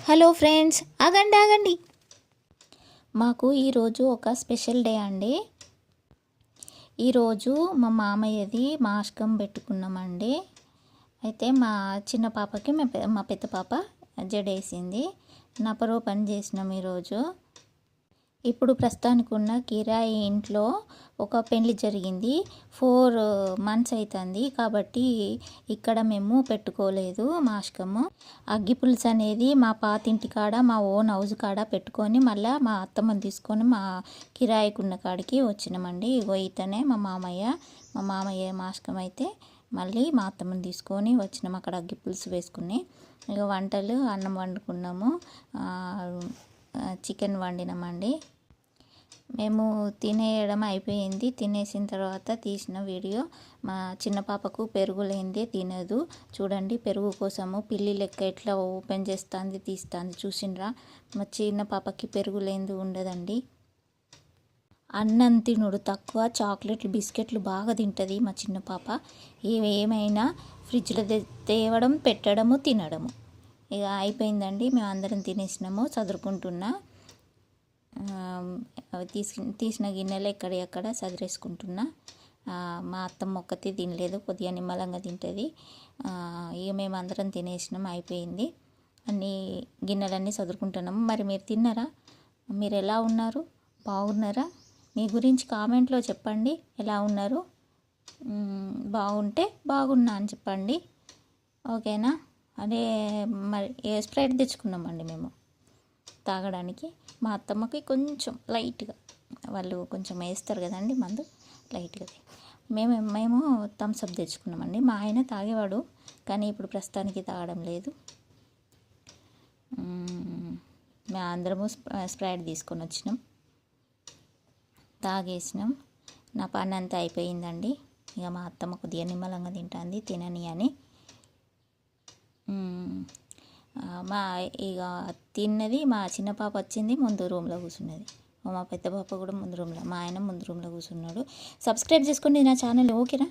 Hello friends, ఆగండి ఆగండి. మాకు ఈరోజు ఒక స్పెషల్ డే అండి. ఈరోజు మా మామయ్యది మాస్కం పెట్టుకున్నామండి. అయితే మా చిన్న పాపకి మా పెద్ద పాప జడేసింది. నపరో పని చేసినాం ఈరోజు. ఇప్పుడు ప్రస్తుతానికి ఉన్న కిరాయి ఇంట్లో ఒక పెళ్లి జరిగింది. 4 months అవుతుంది కాబట్టి ఇక్కడ మేము పెట్టుకోలేదు మాస్కము. అగ్గిపులుసు అనేది మా పాతింటి కాడ మా ఓన్ హౌస్ కాడ పెట్టుకొని మళ్ళీ మా అత్తమ్మని తీసుకొని మా కిరాయికున్న కాడికి వచ్చినామండి. ఇగో ఇతనే మా మామయ్య మాస్కం అయితే మళ్ళీ మా అత్తమ్మని తీసుకొని వచ్చినాము. అక్కడ అగ్గిపులుసు వేసుకుని ఇక వంటలు అన్నం వండుకున్నాము, చికెన్ వండినామండి. మేము తినేయడం అయిపోయింది. తినేసిన తర్వాత తీసిన వీడియో. మా చిన్న పాపకు పెరుగు లేనిదే తినదు. చూడండి, పెరుగు కోసము పిల్లి లెక్క ఎట్లా ఓపెన్ చేస్తుంది తీస్తుంది చూసిండ్రా. మా చిన్న పాపకి పెరుగు లేనిది ఉండదండి. అన్నం తినుడు తక్కువ, చాక్లెట్లు బిస్కెట్లు బాగా తింటుంది మా చిన్న పాప. ఏమైనా ఫ్రిడ్జ్లో తేవడం పెట్టడము తినడము. ఇక అయిపోయిందండి, మేము అందరం తినేసినాము. చదువుకుంటున్నా తీసిన గిన్నెలు ఎక్కడ సదిరేసుకుంటున్నా. మా అత్తమ్మ ఒక్కతే తినలేదు, కొద్దిగా నిమ్మలంగా తింటుంది. ఇక మేము అందరం తినేసినాం, అయిపోయింది. అన్ని గిన్నెలన్నీ చదువుకుంటున్నాము. మరి మీరు తిన్నారా? మీరు ఎలా ఉన్నారు? బాగున్నారా? మీ గురించి కామెంట్లో చెప్పండి, ఎలా ఉన్నారు? బాగుంటే బాగున్నా అని చెప్పండి, ఓకేనా? అదే మరి స్ప్రైట్ తెచ్చుకున్నామండి మేము తాగడానికి. మా అత్తమ్మకి కొంచెం లైట్గా, వాళ్ళు కొంచెం వేస్తారు కదండి మందు, లైట్గా. మేము థమ్స్అప్ తెచ్చుకున్నామండి. మా ఆయన తాగేవాడు కానీ ఇప్పుడు ప్రస్తుతానికి తాగడం లేదు. మేము అందరము స్ప్రైట్ తీసుకొని వచ్చినాం, తాగేసినాం. నా పని అంతా అయిపోయిందండి. ఇక మా అత్తమ్మ కొద్దిగా నిమ్మలంగా తింటుంది, తినని అని. ఇక తిన్నది. మా చిన్న పాప వచ్చింది, ముందు రూమ్లో కూర్చున్నది. మా పెద్ద పాప కూడా ముందు రూమ్లో, మా ఆయన ముందు రూమ్లో కూర్చున్నాడు. సబ్స్క్రైబ్ చేసుకోండి నా ఛానల్, ఓకేనా?